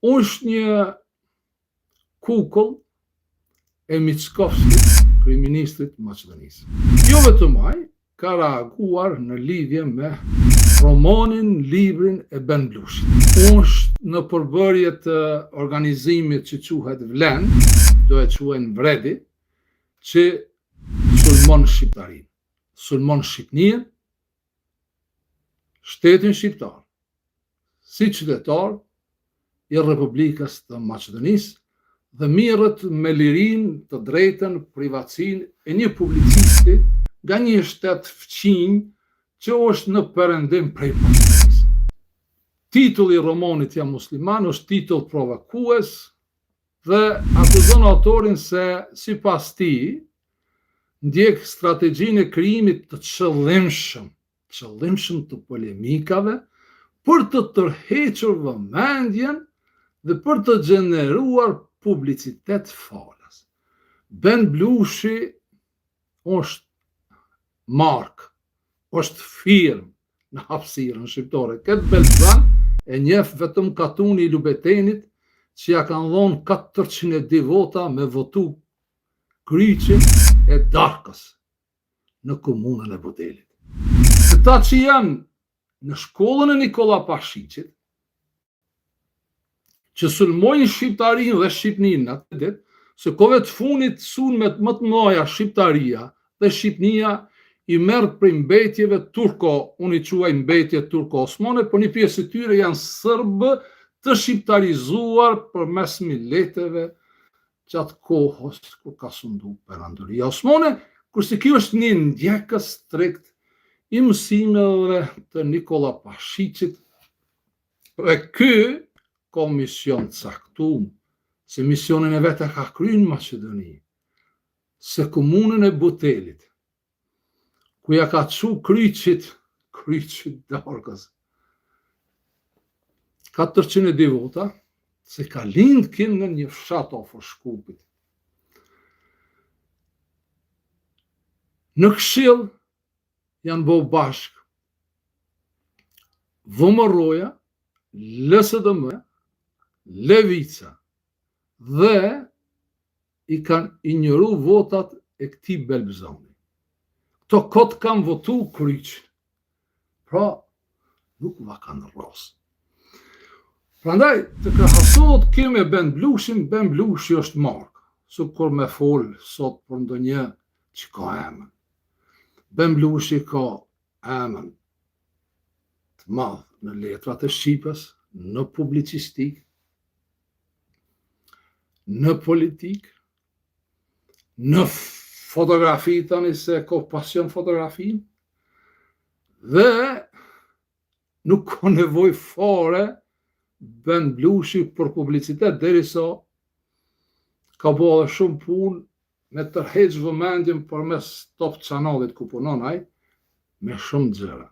është një kukull e Mickovskit, kryeministrit të Maqedonisë. Jo vetëm ai, ka reaguar në lidhje me romanin, librin e Ben Blushit. Është në përbërje të organizimit që quhet Vlen, do e quajnë Vredi, që sulmon shqiptarin, sulmon Shqipnin, shtetin shqiptar, si qytetar i Republikës të Maqedonisë dhe mirët me lirin, të drejtën, privatësinë e një publicisti nga një shtet fqinj që është në perëndim prej Maqedonisë. Titulli i romanit Jam musliman është titull provokues dhe akuzon autorin se sipas tij ndjek strategjinë e krijimit të qëllimshëm të polemikave për të tërhequr vëmendjen dhe për të gjeneruar publicitet falas. Ben Blushi është markë, është firmë në hapësirën shqiptare. Këtë Belzan e njeh vetëm katuni i Lubetenit që ja kanë dhonë 402 vota me votu kryqin e Darkës në komunën e Botelit. Këta që janë në shkollën e Nikola Pashiqit, që sulmojnë shqiptarin dhe Shqipnin në atë ditë, se kove të funit sulmet më të mëdha Shqiptaria dhe Shqipnia i merr prej mbetjeve turko, unë i quaj mbetje turko-osmane, por një pjesë e tyre janë serbë të shqiptarizuar përmes milleteve gjatë kohës kur ka sundu Perandoria Osmane, kurse ky është një ndjekës strikt i mësimeve të Nikola Pashiqit. Dhe ky komision caktuar, se misionin e vetë ka kryer në Maqedoni, se komunën e Botelit, ku ja ka çu kryqit Darkës 402 vota, se ka lindkin në një fshat afër Shkupit. Në këshill janë bëu bashk VMRO-ja, LSDM, Levica dhe i kanë injoru votat e këtij Belbzani. Këto kot kanë votu kryqin. Pra, nuk va kanë rros. Prandaj, të krahasohet kjo me Ben Blushin, Ben Blushi është markë, su kur me fol sot për ndonjë që ka emën. Ben Blushi ka emën të madh në letrat e Shqipës, në publicistik, në politik, në fotografi, tani se ka pasion fotografin, dhe nuk ka nevojë fare Ben Blushi për publicitet, derisa ka bërë shumë punë me tërheq vëmendjen përmes Top Chanalit ku punon ai, me shumë gjëra.